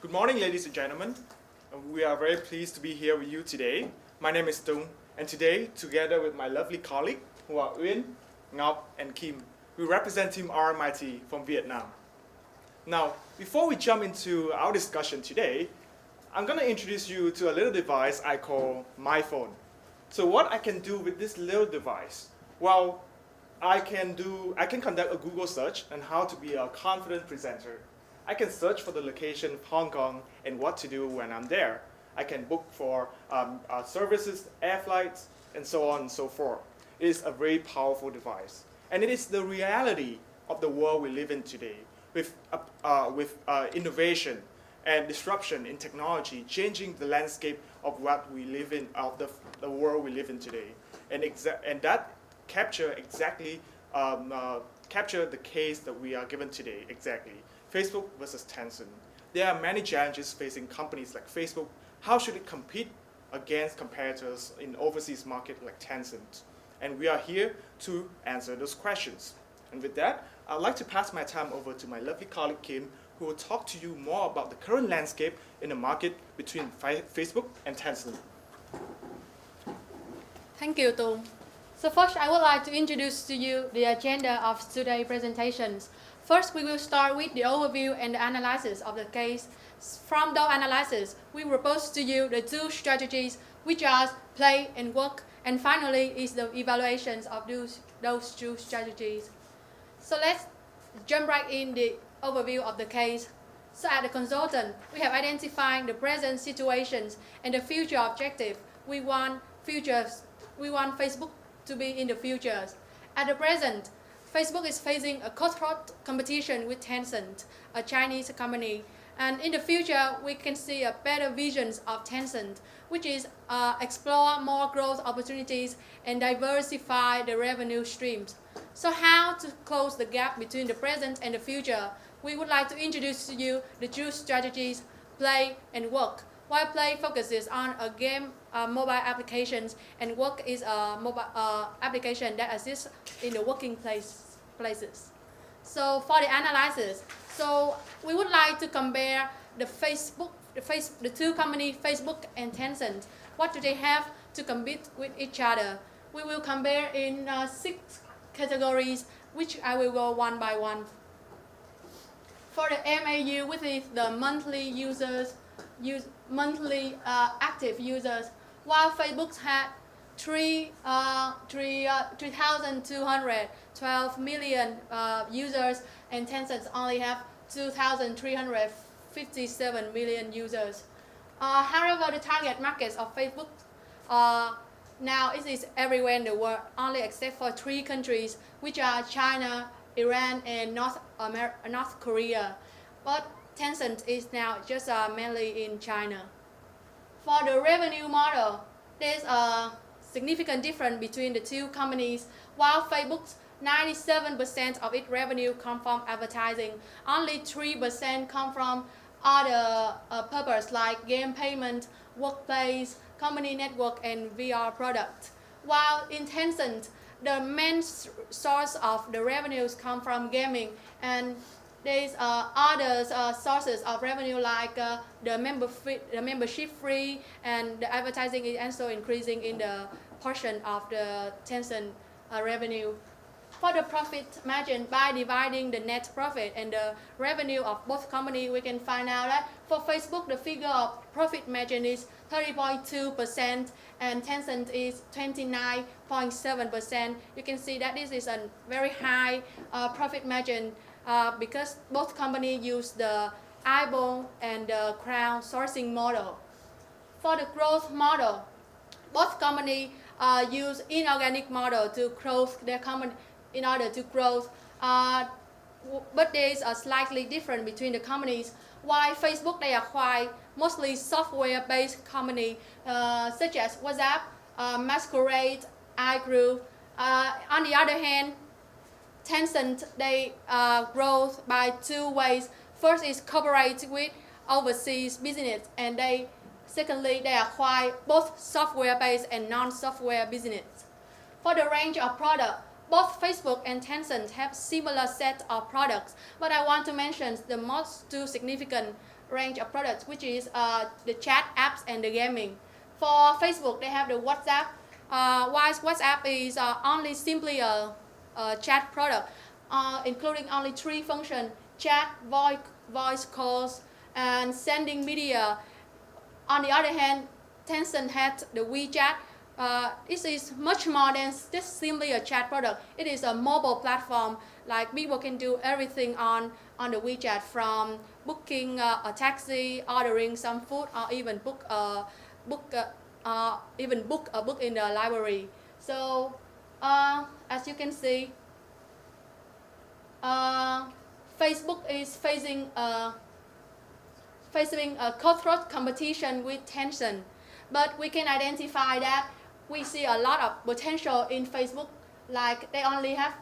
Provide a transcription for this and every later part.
Good morning, ladies and gentlemen. We are very pleased to be here with you today. My name is Tung, and today, together with my lovely colleague, who are Uyên, Ngọc, and Kim, we represent Team RMIT from Vietnam. Now, before we jump into our discussion today, I'm going to introduce you to a little device I call my phone. So what I can do with this little device? Well, I can conduct a Google search on how to be a confident presenter. I can search for the location of Hong Kong and what to do when I'm there. I can book for services, air flights, and so on and so forth. It is a very powerful device. And it is the reality of the world we live in today, with innovation and disruption in technology changing the landscape of what we live in, of the world we live in today. And that capture the case that we are given today exactly. Facebook versus Tencent. There are many challenges facing companies like Facebook. How should it compete against competitors in overseas market like Tencent? And we are here to answer those questions. And with that, I'd like to pass my time over to my lovely colleague Kim, who will talk to you more about the current landscape in the market between Facebook and Tencent. Thank you, Tung. So first, I would like to introduce to you the agenda of today's presentations. First, we will start with the overview and the analysis of the case. From those analyses, we propose to you the two strategies, which are play and work, and finally is the evaluations of those two strategies. So let's jump right in the overview of the case. So as a consultant, we have identified the present situations and the future objective. We want Facebook to be in the future. At the present, Facebook is facing a cutthroat competition with Tencent, a Chinese company. And in the future, we can see a better visions of Tencent, which is explore more growth opportunities and diversify the revenue streams. So how to close the gap between the present and the future? We would like to introduce to you the two strategies, play and work. While play focuses on a game mobile applications, and work is a mobile application that assists in the working places. So for the analysis, so we would like to compare the two companies, Facebook and Tencent. What do they have to compete with each other? We will compare in 6 categories, which I will go one by one. For the MAU, which is the monthly active users, while Facebook had 3,212 million users, and Tencent only have 2,357 million users. However, the target markets of Facebook now it is everywhere in the world, only except for 3 countries, which are China, Iran, and North Korea. But Tencent is now just mainly in China. For the revenue model, there's a significant difference between the two companies. While Facebook's 97% of its revenue come from advertising, only 3% come from other purposes like game payment, workplace, company network, and VR products. While in Tencent, the main source of the revenues come from gaming, and there's other sources of revenue like the membership fee, and the advertising is also increasing in the portion of the Tencent revenue. For the profit margin, by dividing the net profit and the revenue of both companies, we can find out that for Facebook, the figure of profit margin is 30.2% and Tencent is 29.7%. You can see that this is a very high profit margin because both companies use the eyeball and the crown sourcing model. For the growth model, both companies use inorganic model to grow their company in order to grow. But there is a slightly difference between the companies. While Facebook, they acquire mostly software-based company such as WhatsApp, Masquerade, iGroup. On the other hand, Tencent, they grow by 2 ways. First is cooperate with overseas business, and secondly, they acquire both software-based and non-software business. For the range of product, both Facebook and Tencent have similar set of products, but I want to mention the most 2 significant range of products, which is the chat apps and the gaming. For Facebook, they have the WhatsApp. While WhatsApp is only simply a chat product, including only 3 functions: chat, voice calls, and sending media. On the other hand, Tencent had the WeChat. This is much more than just simply a chat product. It is a mobile platform. Like people can do everything on the WeChat, from booking a taxi, ordering some food, or even book a book in the library. So as you can see, Facebook is facing a cutthroat competition with Tencent, but we can identify that we see a lot of potential in Facebook. Like they only have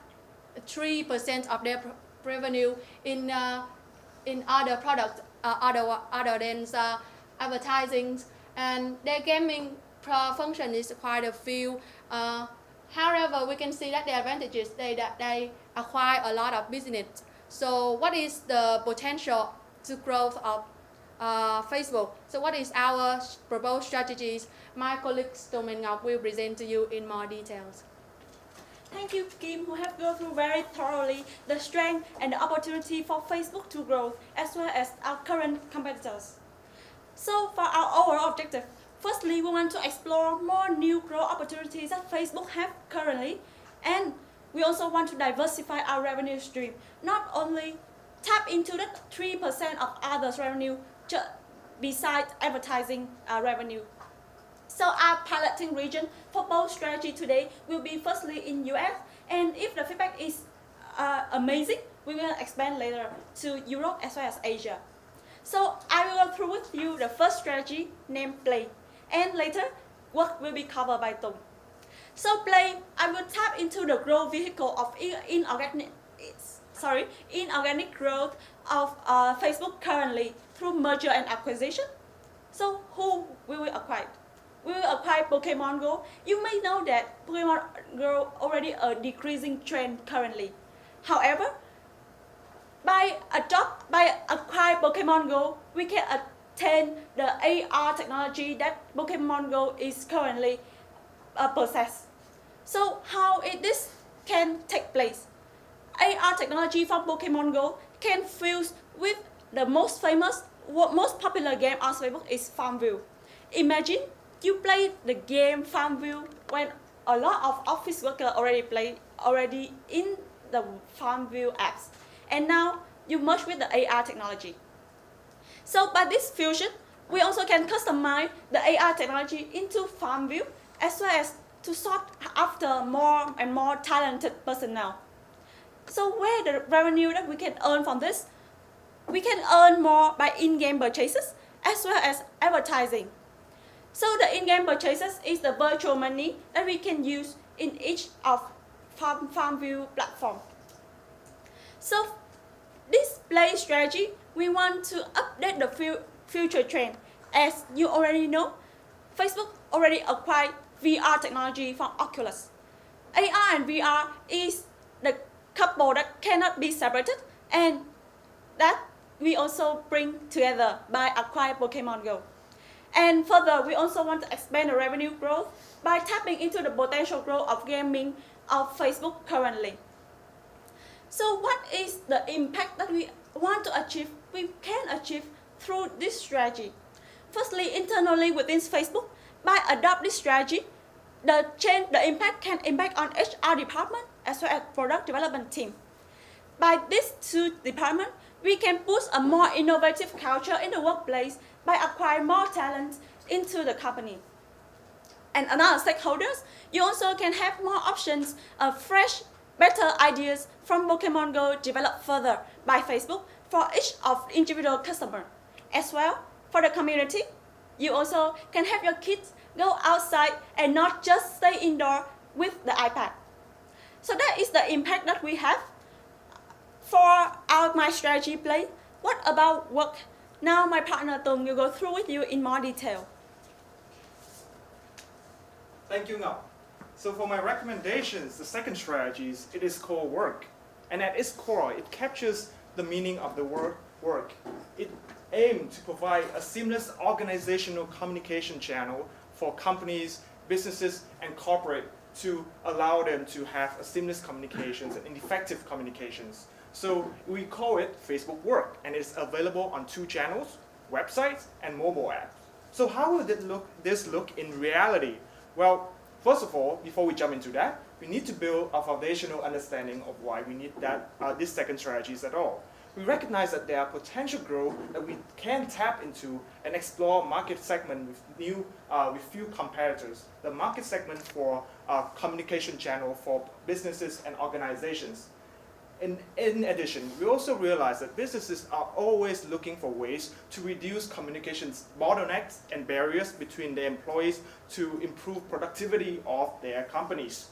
3% of their revenue in other products other than advertising, and their gaming function is quite a few. However, we can see that the advantages that they acquire a lot of business. So what is the potential to growth of Facebook? So what is our proposed strategies? My colleague Tùng and Ngọc will present to you in more details. Thank you, Kim, who have gone through very thoroughly the strength and the opportunity for Facebook to grow, as well as our current competitors. So for our overall objective, firstly, we want to explore more new growth opportunities that Facebook have currently, and we also want to diversify our revenue stream, not only tap into the 3% of others' revenue besides advertising revenue. So our piloting region for both strategy today will be firstly in US, and if the feedback is amazing, we will expand later to Europe as well as Asia. So I will go through with you the first strategy named Play, and later work will be covered by Tùng. So Play, I will tap into the growth vehicle of inorganic growth of Facebook currently through merger and acquisition. So who we will acquire? We will acquire Pokemon Go. You may know that Pokemon Go already a decreasing trend currently. However, by acquire Pokemon Go, we can attain the AR technology that Pokemon Go is currently possess. So how this can take place? AR technology from Pokemon Go can fuse with the most popular game on Facebook is Farmville. Imagine you play the game Farmville when a lot of office workers already in the Farmville apps, and now you merge with the AR technology. So by this fusion, we also can customize the AR technology into Farmville, as well as to sought after more and more talented personnel. So where the revenue that we can earn from this? We can earn more by in-game purchases as well as advertising. So the in-game purchases is the virtual money that we can use in each of Farmville platform. So this Play strategy, we want to update the future trend. As you already know, Facebook already acquired VR technology from Oculus. AR and VR is the couple that cannot be separated, and that we also bring together by acquiring Pokemon Go. And further, we also want to expand the revenue growth by tapping into the potential growth of gaming of Facebook currently. So what is the impact that we want to achieve? We can achieve through this strategy. Firstly, internally within Facebook, by adopting this strategy, the impact can impact on HR department as well as product development team. By these two departments, we can push a more innovative culture in the workplace by acquiring more talent into the company. And another stakeholders, you also can have more options of fresh, better ideas from Pokemon Go developed further by Facebook for each of individual customer. As well, for the community, you also can have your kids go outside and not just stay indoor with the iPad. So that is the impact that we have. For my strategy Play, what about work? Now my partner Tùng will go through with you in more detail. Thank you, Ngọc. So for my recommendations, the second strategy, it is called work. And at its core, it captures the meaning of the word work. It aim to provide a seamless organizational communication channel for companies, businesses, and corporate to allow them to have a seamless communications and effective communications. So we call it Facebook Work, and it's available on 2 channels, websites and mobile apps. So how will this look in reality? Well, first of all, before we jump into that, we need to build a foundational understanding of why we need these second strategies at all. We recognize that there are potential growth that we can tap into and explore market segment with few competitors. The market segment for communication channel for businesses and organizations. In addition, we also realize that businesses are always looking for ways to reduce communications bottlenecks and barriers between their employees to improve productivity of their companies.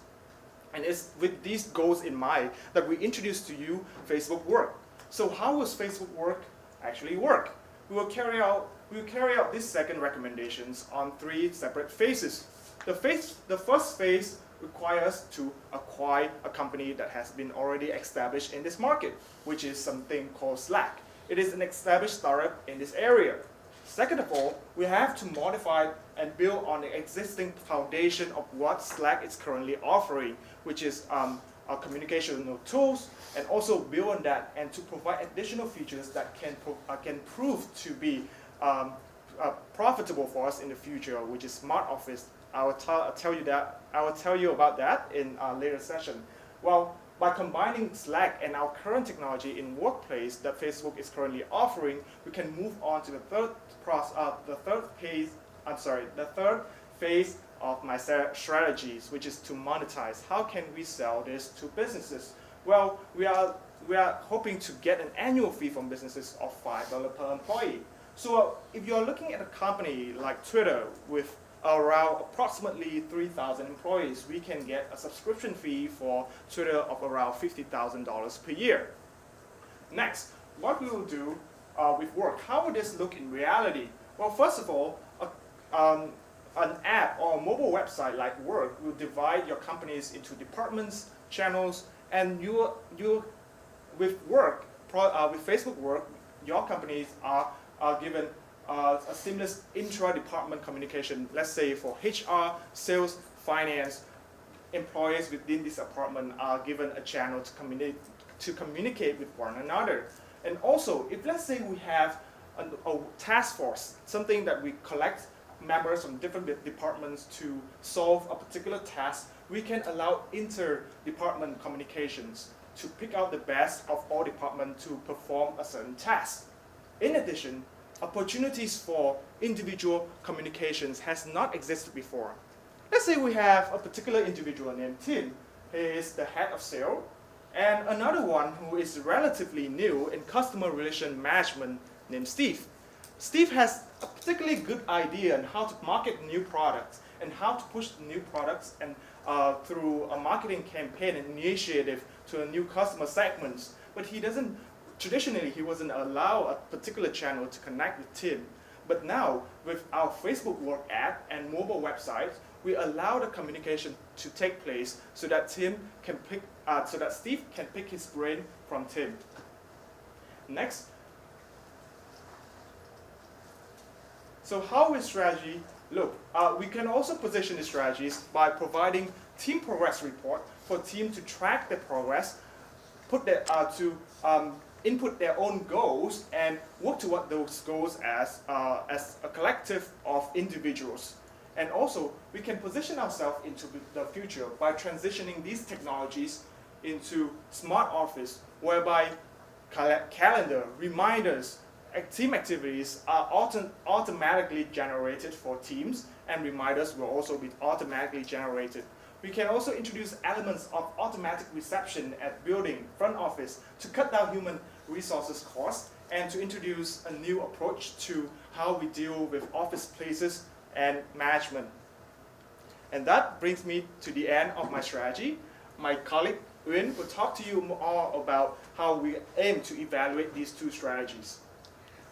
And it's with these goals in mind that we introduce to you Facebook Work. So how does Facebook Work actually work? We will carry out these second recommendations on 3 separate phases. The first phase requires us to acquire a company that has been already established in this market, which is something called Slack. It is an established startup in this area. Second of all, we have to modify and build on the existing foundation of what Slack is currently offering, which is our communication tools, and also build on that and to provide additional features that can prove to be profitable for us in the future, which is Smart Office. I will tell you about that in a later session. Well, by combining Slack and our current technology in workplace that Facebook is currently offering, we can move on to the third phase of my strategies, which is to monetize. How can we sell this to businesses? Well, we are hoping to get an annual fee from businesses of $5 per employee. So if you're looking at a company like Twitter with around approximately 3,000 employees, we can get a subscription fee for Twitter of around $50,000 per year. Next, what we will do with Work, how will this look in reality? Well, first of all, an app or a mobile website like Work will divide your companies into departments, channels, and with Facebook Work, your companies are given a seamless intra-department communication. Let's say for HR, sales, finance, employees within this department are given a channel to communicate with one another. And also, if let's say we have a task force, something that we collect members from different departments to solve a particular task, we can allow inter-department communications to pick out the best of all departments to perform a certain task. In addition, opportunities for individual communications has not existed before. Let's say we have a particular individual named Tim. He is the head of sales, and another one who is relatively new in customer relation management named Steve. Steve has a particularly good idea on how to market new products and how to push new products and through a marketing campaign and initiative to a new customer segments. But traditionally, he wasn't allowed a particular channel to connect with Tim. But now, with our Facebook Work app and mobile website, we allow the communication to take place so that Steve can pick his brain from Tim. Next. So how will strategy look? We can also position the strategies by providing team progress report for team to track their progress, input their own goals and work toward those goals as a collective of individuals. And also, we can position ourselves into the future by transitioning these technologies into Smart Office, whereby calendar, reminders, team activities are automatically generated for teams, and reminders will also be automatically generated. We can also introduce elements of automatic reception at building, front office, to cut down human resources costs and to introduce a new approach to how we deal with office places and management. And that brings me to the end of my strategy. My colleague Uyên will talk to you more about how we aim to evaluate these 2 strategies.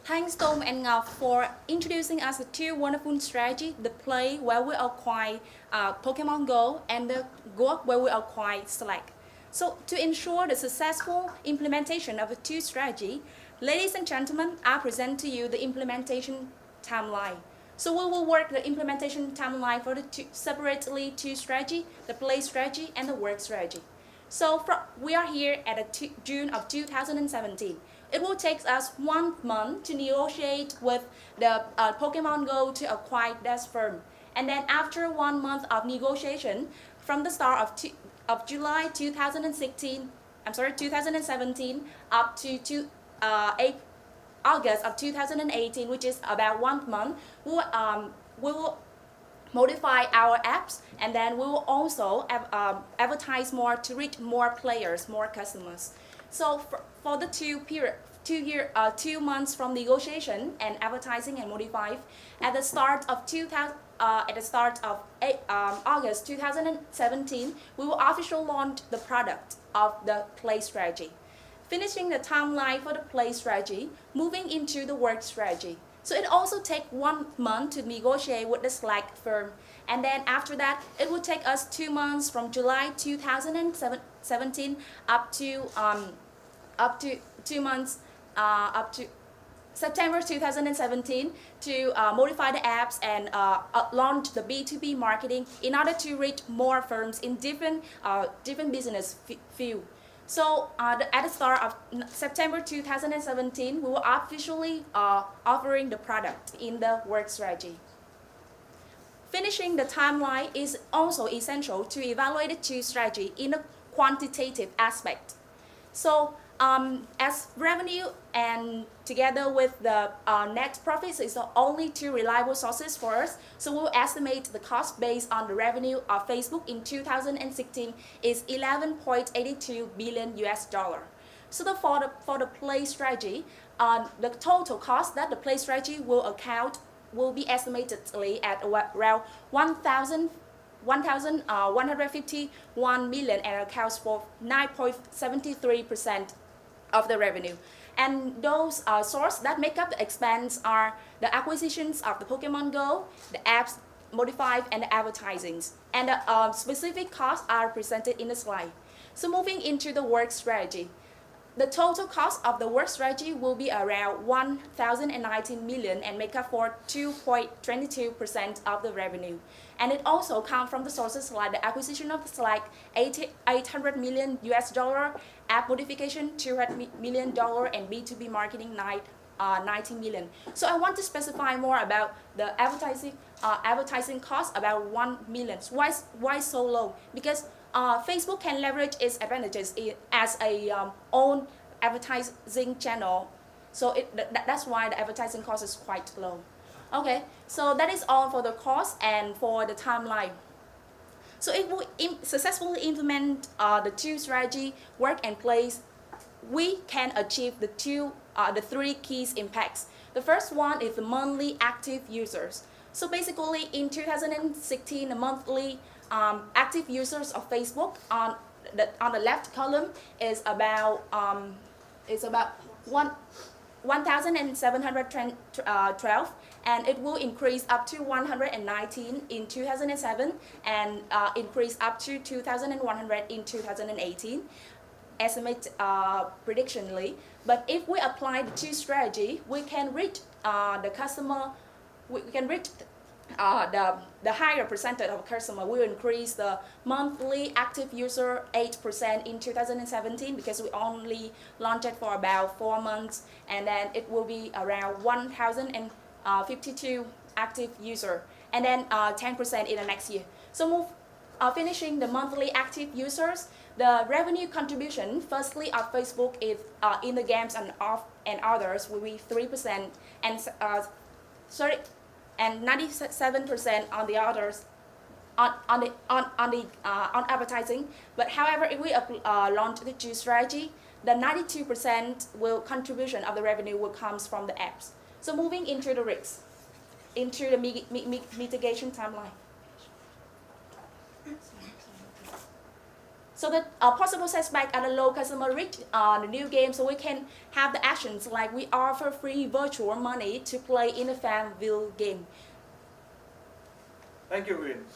Thanks Tom and Ngọc for introducing us the 2 wonderful strategies, the play where we acquire Pokemon Go and the work where we acquire Slack. So to ensure the successful implementation of the 2 strategies, Ladies and gentlemen, I present to you the implementation timeline. So we will work the implementation timeline for the separately two strategy, the play strategy and the work strategy. So we are here at June of 2017. It will take us 1 month to negotiate with the Pokemon Go to acquire that firm. And then after 1 month of negotiation, from the start of July 2017 up to August of 2018, which is about 1 month, we will modify our apps, and then we will also advertise more to reach more players, more customers. So for the 2 months from negotiation and advertising and modify, at the start of August 2017, we will officially launch the product of the play strategy. Finishing the timeline for the play strategy, moving into the work strategy. So it also takes 1 month to negotiate with the Slack firm. And then after that, it will take us 2 months from July 2017 up to 2 months up to September 2017 to modify the apps and launch the B2B marketing in order to reach more firms in different business field. So at the start of September 2017, we will officially offering the product in the work strategy. Finishing the timeline is also essential to evaluate the two strategy in a quantitative aspect. So as revenue and together with the net profits is the only two reliable sources for us, so we'll estimate the cost based on the revenue of Facebook in 2016 is $11.82 billion US. So for the play strategy, the total cost that the play strategy will be estimated at around 1,151 million and accounts for 9.73% of the revenue. And those sources that make up the expense are the acquisitions of the Pokemon Go, the apps modified, and the advertisings. And the specific costs are presented in the slide. So moving into the work strategy. The total cost of the work strategy will be around 1,019 million and make up for 2.22% of the revenue. And it also comes from the sources like the acquisition of the Slack, $800 million US, app modification, $200 million, and B2B marketing, 90 million. So I want to specify more about the advertising cost, about 1 million. Why so low? Because Facebook can leverage its advantages as a own advertising channel. So that's why the advertising cost is quite low. Okay, so that is all for the cost and for the timeline. So if we successfully implement the two strategy, work and plays, we can achieve the 3 key impacts. The first one is the monthly active users. So basically in 2016, the monthly active users of Facebook on the left column is about 1,712, and it will increase up to 119 in 2007 and increase up to 2,100 in 2018. Estimate predictionally. But if we apply the two strategy, we can reach the customer. We can reach the higher percentage of customer. Will increase the monthly active user 8% in 2017 because we only launched it for about 4 months, and then it will be around 1,052 active user, and then 10% in the next year. So finishing the monthly active users, the revenue contribution firstly of Facebook is in the games and others will be 3%, and 97% on the others on advertising. But however, if we launch the two strategy, the 92% contribution of the revenue will comes from the apps. So moving into the risks, into the mitigation timeline. So the possible setback are the low customer reach on the new game, so we can have the actions like we offer free virtual money to play in a Farmville game. Thank you, Win.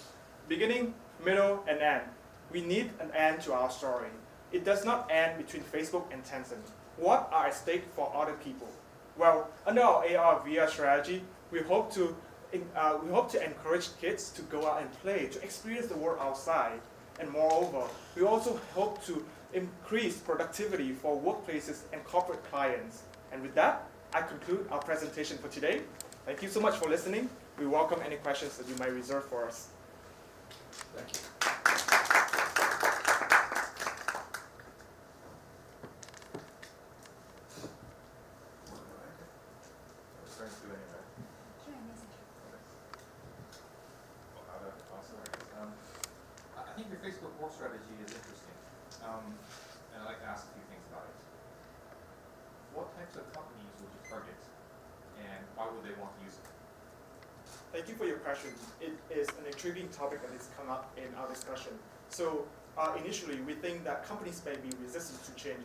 Beginning, middle, and end. We need an end to our story. It does not end between Facebook and Tencent. what are at stake for other people? Well, under our AR/VR strategy, we hope to encourage kids to go out and play, to experience the world outside. And moreover, we also hope to increase productivity for workplaces and corporate clients. And with that, I conclude our presentation for today. Thank you so much for listening. We welcome any questions that you might reserve for us. Thank you. I think your Facebook work strategy is interesting, and I'd like to ask a few things about it. What types of companies would you target, and why would they want to use it? Thank you for your question. It is an intriguing topic that has come up in our discussion. So initially, we think that companies may be resistant to change,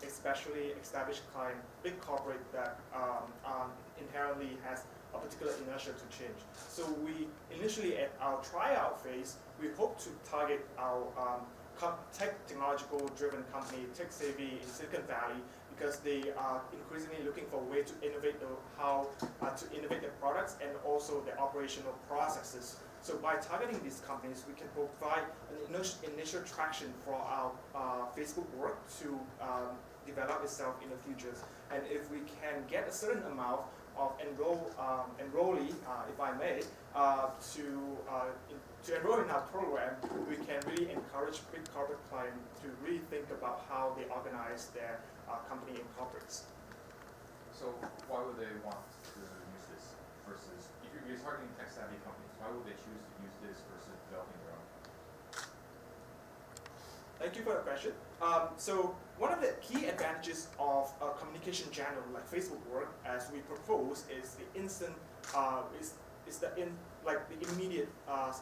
especially established client, big corporate that inherently has a particular inertia to change. So we initially at our tryout phase, we hope to target our technological driven company, tech savvy in Silicon Valley, because they are increasingly looking for a way to innovate to innovate their products and also their operational processes. So by targeting these companies, we can provide an initial traction for our Facebook work to develop itself in the future. And if we can get a certain amount of enrollee, if I may, to enroll in our program, we can really encourage big corporate clients to really think about how they organize their company and corporates. So why would they want to use this versus, if you're targeting tech-savvy companies, why would they choose to use this versus developing their own? Thank you for the question. So one of the key advantages of a communication channel like Facebook work, as we propose, is the instant, the immediate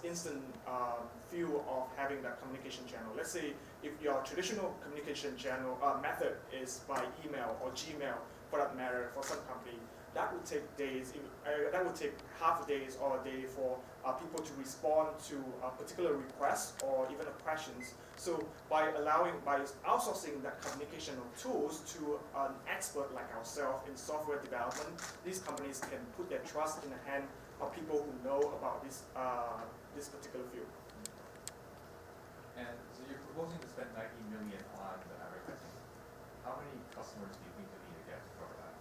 instant feel of having that communication channel. Let's say if your traditional communication channel method is by email or Gmail, for that matter, for some company, that would take days. That would take half a day or a day for people to respond to a particular request or even questions. So by outsourcing that communication tools to an expert like ourselves in software development, these companies can put their trust in the hand of people who know about this particular field. And so you're proposing to spend 90 million on the advertising. How many customers do you think you need to get to cover that?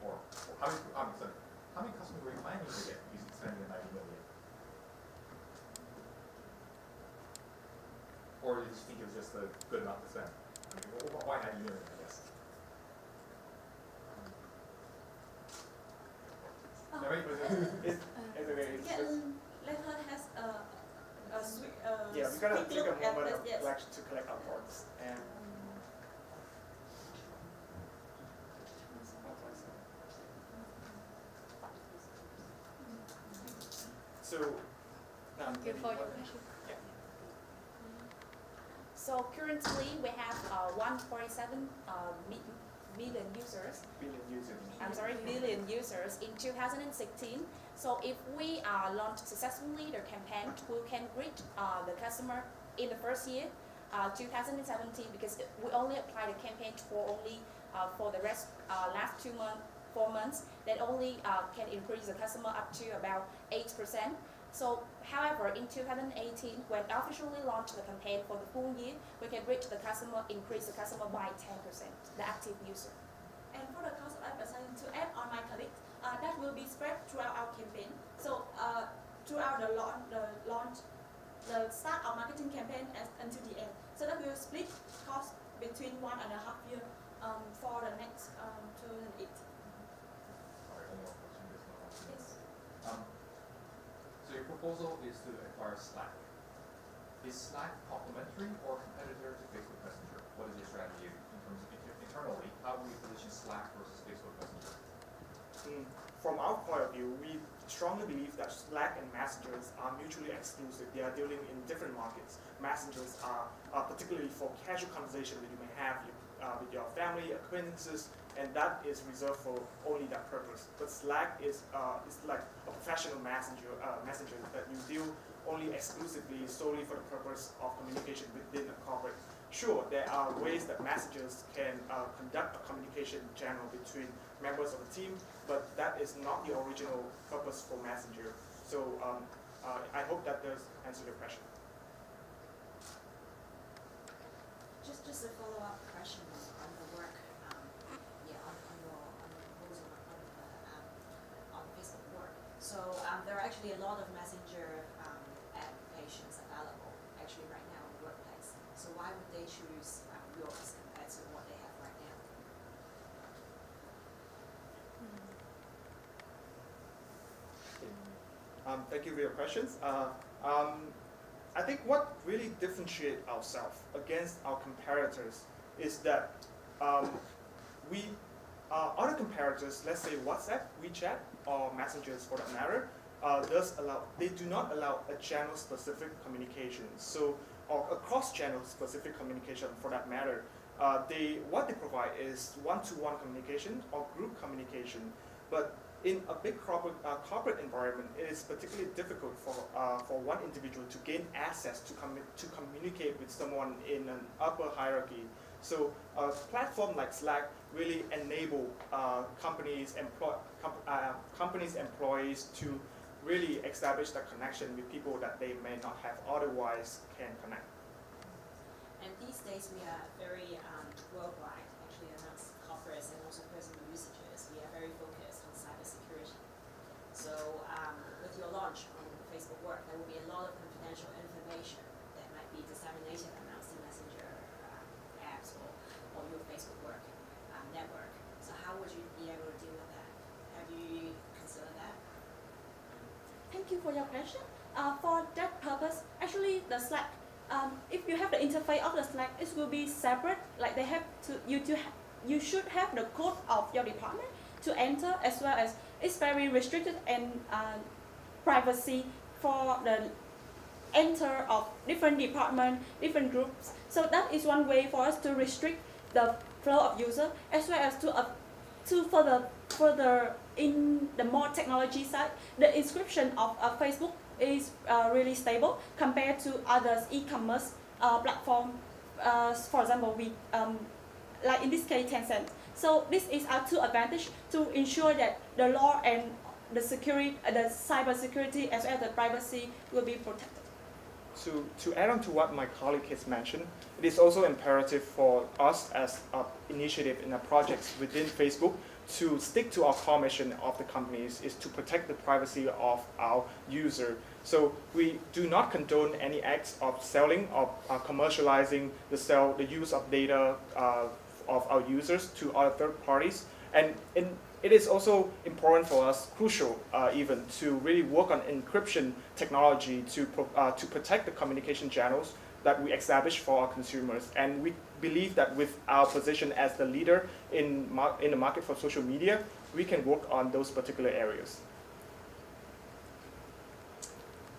Or how many customers were you planning to get using spending the 90 million? Or did you think it was just a good amount to spend? I mean, why 90 million, I guess? Let her has a sweet Yeah, we're gonna take a look at moment of this, yes. reflection to collect our thoughts. And so, Thank you for your question. So currently we have 1.7 million users. Billion users in 2016. So if we launch successfully the campaign, we can reach the customer in the first year, 2017, because we only apply the campaign for the last 4 months, that only can increase the customer up to about 8%. So, however, in 2018, when officially launched the campaign for the full year, we can reach the customer, increase the customer by 10%, the active user. And for the cost of advertising, to add on my colleague, that will be spread throughout our campaign. So throughout the launch, the start of marketing campaign until the end. So that will split cost between 1.5 years for the next 2008. Sorry, one more question. Yes. So your proposal is to acquire Slack. Is Slack complementary or competitor to Facebook Messenger? What is your strategy in terms of internally? How will you position Slack versus Facebook Messenger? From our point of view, we strongly believe that Slack and Messengers are mutually exclusive. They are dealing in different markets. Messengers are particularly for casual conversation that you may have with your family, acquaintances, and that is reserved for only that purpose. But Slack is like a professional messenger that you deal only exclusively, solely for the purpose of communication within a corporate. Sure, there are ways that messengers can conduct a communication channel between members of a team, but that is not the original purpose for Messenger. So I hope that does answer your question. Just a follow-up question on the work, on your proposal on Facebook work. So there are actually a lot of Messenger applications available actually right now in the workplace. So why would they choose yours compared to what they have right now? Thank you for your questions. I think what really differentiates ourselves against our competitors is that we other competitors, let's say WhatsApp, WeChat, or Messengers for that matter, they do not allow a channel-specific communication. So, or a cross-channel specific communication for that matter. What they provide is one-to-one communication or group communication, but in a big corporate environment, it is particularly difficult for one individual to gain access to communicate with someone in an upper hierarchy. So a platform like Slack really enable companies' employees to really establish that connection with people that they may not have otherwise can connect. And these days we are very worldwide, actually amongst corporates and also personal usages, we are very focused on cybersecurity. So with your launch on Facebook Work, there will be a lot of confidential information that might be disseminated amongst the Messenger apps or your Facebook Work network. So how would you be able to deal with that? Have you considered that? Thank you for your question. For that purpose, actually the Slack, if you have the interface of the Slack, it will be separate. Like they have to, you should have the code of your department to enter, as well as it's very restricted and privacy for the enter of different department, different groups. So that is one way for us to restrict the flow of user, as well as to further in the more technology side, the inscription of Facebook is really stable compared to others e-commerce platform. For example, we like in this case Tencent. So this is our two advantage to ensure that the law and the security, the cyber security as well as the privacy will be protected. To add on to what my colleague has mentioned, it is also imperative for us as an initiative in our projects within Facebook to stick to our core mission of the companies is to protect the privacy of our user. So we do not condone any acts of selling or commercializing the use of data of our users to other third parties. And it is also important for us, crucial even, to really work on encryption technology to protect the communication channels that we establish for our consumers. And we believe that with our position as the leader in the market for social media, we can work on those particular areas.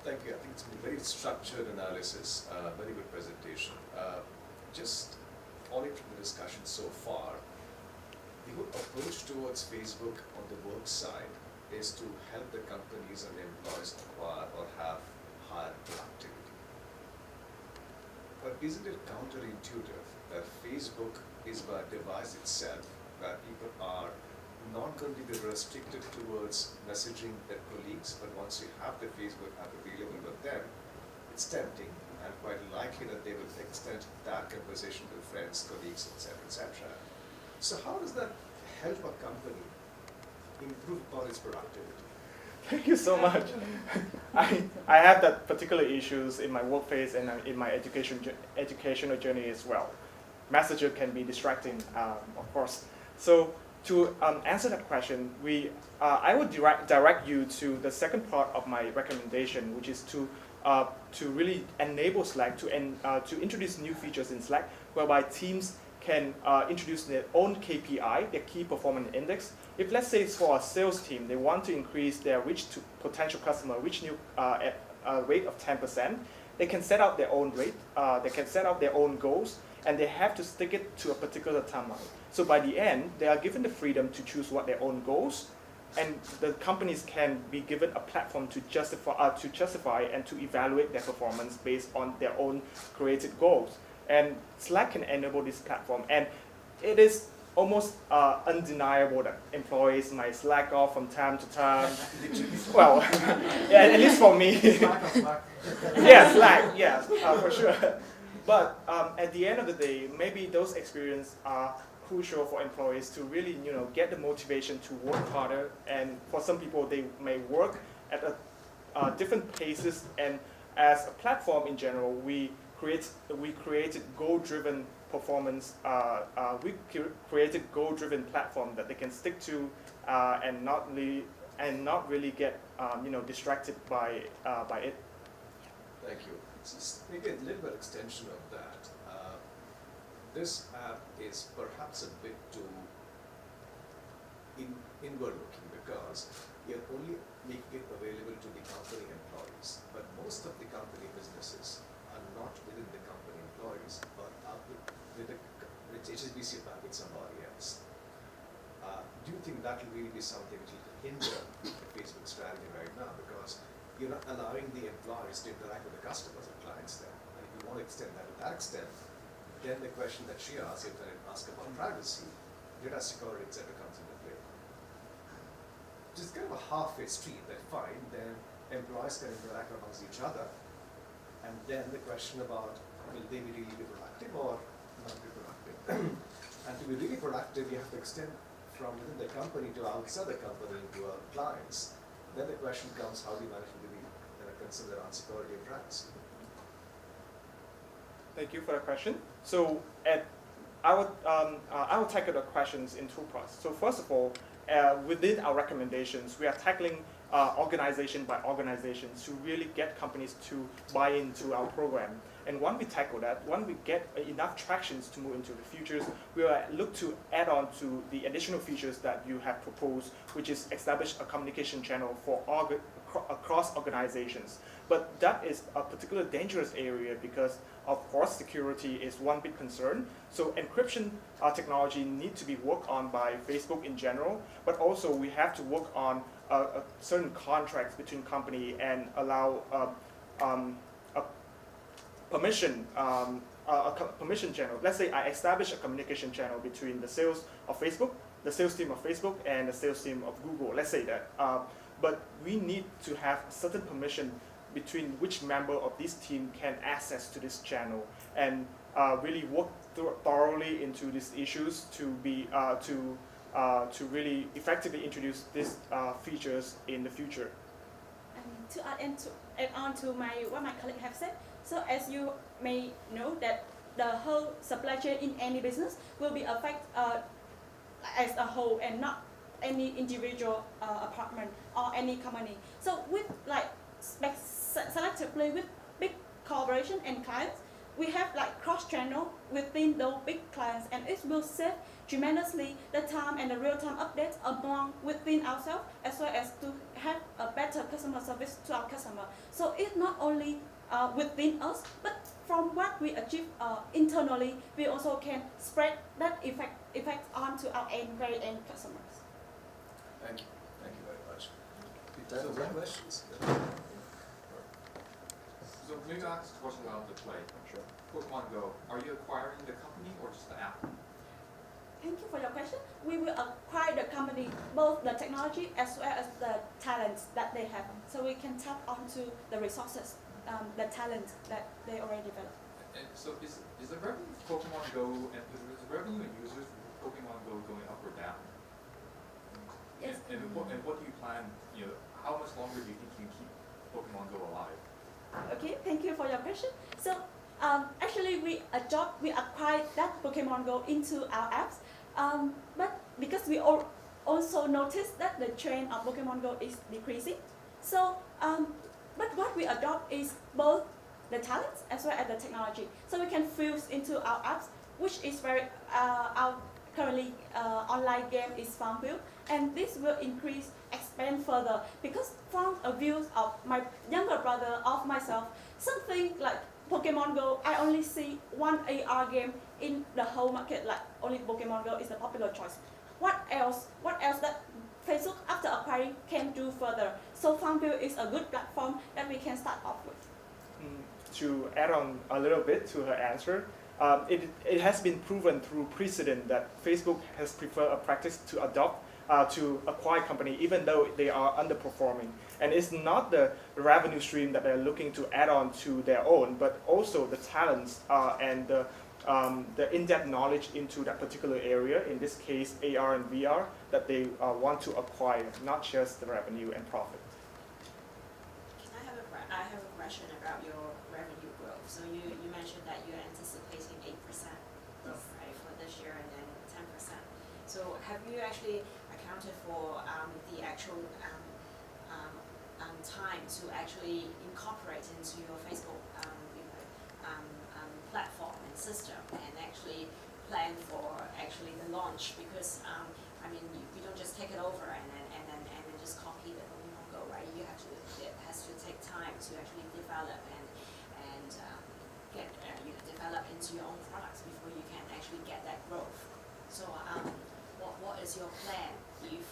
Thank you. I think it's been a very structured analysis, very good presentation. Just following from the discussion so far, the whole approach towards Facebook on the work side is to help the companies and employees acquire or have higher productivity. But isn't it counterintuitive that Facebook is by device itself, that people are not going to be restricted towards messaging their colleagues, but once you have the Facebook app available with them, it's tempting and quite likely that they will extend that conversation with friends, colleagues, etc., etc. So how does that help a company improve upon its productivity? Thank you so much. I have that particular issues in my workplace and in my educational journey as well. Messenger can be distracting, of course. So to answer that question, I would direct you to the second part of my recommendation, which is to really enable Slack to introduce new features in Slack, whereby teams can introduce their own KPI, their key performance index. If let's say it's for a sales team, they want to increase their reach to potential customer, reach new at a rate of 10%, they can set out their own rate, they can set out their own goals, and they have to stick it to a particular timeline. So by the end, they are given the freedom to choose what their own goals, and the companies can be given a platform to justify and to evaluate their performance based on their own created goals. And Slack can enable this platform, and it is almost undeniable that employees might slack off from time to time. Well, yeah, at least for me. Yeah, Slack, yeah, for sure. But at the end of the day, maybe those experiences are crucial for employees to really, get the motivation to work harder. And for some people, they may work at different paces. And as a platform in general, we created goal-driven performance. We created goal-driven platform that they can stick to and not really get distracted by it. Thank you. Just maybe a little bit extension of that. This app is perhaps a bit too inward-looking because you're only making it available to the company employees, but most of the company businesses are not within the company employees, but are with HSBC Bank with somebody else. Do you think that will really be something which will hinder the Facebook strategy right now? Because you're not allowing the employees to interact with the customers and clients there. And if you want to extend that to that extent, then the question that she asked, if I ask about privacy, data security, etc., comes into play. Just kind of a halfway street. That fine, then employees can interact amongst each other, and then the question about will they be really productive or not be productive? And to be really productive, you have to extend from within the company to outside the company to our clients. Then the question comes, how do you manage to be concerned around security and privacy? Thank you for the question. So I will tackle the questions in two parts. So first of all, within our recommendations, we are tackling organization by organization to really get companies to buy into our program. And when we tackle that, when we get enough tractions to move into the features, we will look to add on to the additional features that you have proposed, which is establish a communication channel for across organizations. But that is a particularly dangerous area because, of course, security is one big concern. So encryption technology needs to be worked on by Facebook in general, but also we have to work on certain contracts between company and allow a permission channel. Let's say I establish a communication channel between the sales of Facebook, the sales team of Facebook, and the sales team of Google. Let's say that. But we need to have a certain permission between which member of this team can access to this channel, and really work thoroughly into these issues to be to really effectively introduce these features in the future. And to add on to what my colleague have said, so as you may know that the whole supply chain in any business will be affected as a whole and not any individual apartment or any company. So with selectively with big corporation and clients, we have cross-channel within those big clients, and it will save tremendously the time and the real-time updates among within ourselves, as well as to have a better customer service to our customer. So it's not only within us, but from what we achieve internally, we also can spread that effect on to our very end customers. Thank you. Thank you very much. Time for questions? So maybe I'll ask a question about the play. Sure. Pokemon Go, are you acquiring the company or just the app? Thank you for your question. We will acquire the company, both the technology as well as the talents that they have, so we can tap onto the resources, the talent that they already developed. And so is the revenue for Pokemon Go and is the revenue and users for Pokemon Go going up or down? Yes. And what do you plan? How much longer do you think you can keep Pokemon Go alive? Okay, thank you for your question. So actually we acquired that Pokemon Go into our apps, but because we also noticed that the trend of Pokemon Go is decreasing. So but what we adopt is both the talents as well as the technology, so we can fuse into our apps, which is very our currently online game is Farmville, and this will expand further, because from a view of my younger brother of myself, something like Pokemon Go, I only see one AR game in the whole market, like only Pokemon Go is the popular choice. What else that Facebook, after acquiring, can do further? So FarmVille is a good platform that we can start off with. To add on a little bit to her answer, it has been proven through precedent that Facebook has preferred a practice to adopt to acquire company even though they are underperforming. And it's not the revenue stream that they're looking to add on to their own, but also the talents and the in-depth knowledge into that particular area, in this case AR and VR, that they want to acquire, not just the revenue and profit. I have a question about your revenue growth. So you mentioned that you're anticipating 8% growth, right, for this year and then 10%. So have you actually accounted for the actual time to actually incorporate into your Facebook platform and system and actually plan for actually the launch? Because I mean, you don't just take it over and then just copy the Pokemon Go, right? It has to take time to actually develop and get develop into your own products before you can actually get that growth. So what is your plan if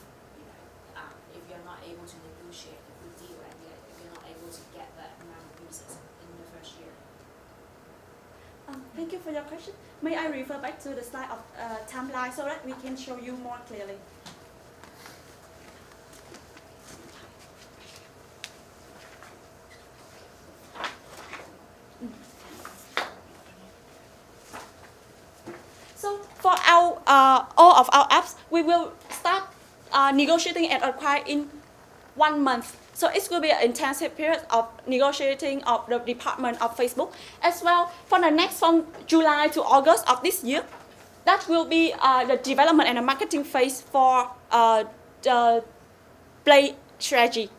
you're not able to negotiate a good deal and if you're not able to get that amount of users in the first year? Thank you for your question. May I refer back to the slide of timeline so that we can show you more clearly? So for our all of our apps, we will start negotiating and acquire in 1 month. So it will be an intensive period of negotiating of the department of Facebook. As well, for the next from July to August of this year, that will be the development and the marketing phase for the play strategy.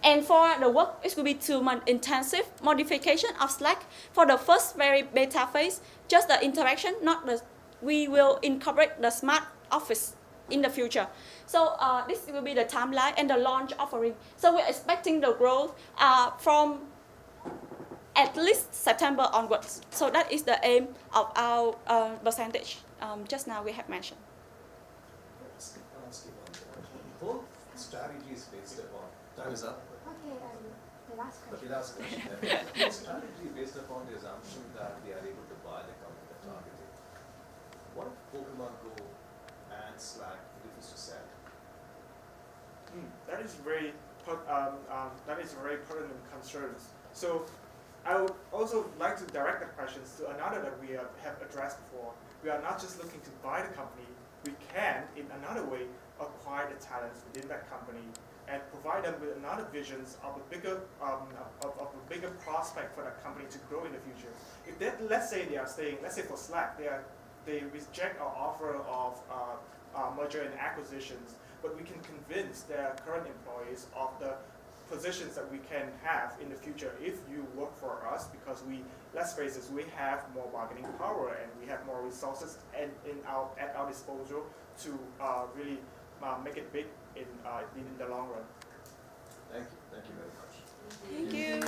And for the work, it will be 2-month intensive modification of Slack. For the first very beta phase, just the interaction, not the, we will incorporate the smart office in the future. So this will be the timeline and the launch offering. So we're expecting the growth from at least September onwards. So that is the aim of our percentage just now we have mentioned. I'll ask you one more. Both strategies based upon, time is up. Okay, the last Okay, last question. The strategy based upon the assumption that they are able to buy the company they're targeting. What if Pokemon Go and Slack refuse to sell? That is very pertinent concerns. So I would also like to direct the questions to another that we have addressed before. We are not just looking to buy the company. We can, in another way, acquire the talents within that company and provide them with another visions of a bigger prospect for that company to grow in the future. If they, let's say they are staying, let's say for Slack, they reject our offer of merger and acquisitions, but we can convince their current employees of the positions that we can have in the future if you work for us, because let's face it, we have more bargaining power and we have more resources at our disposal to really make it big in the long run. Thank you very much. Thank you.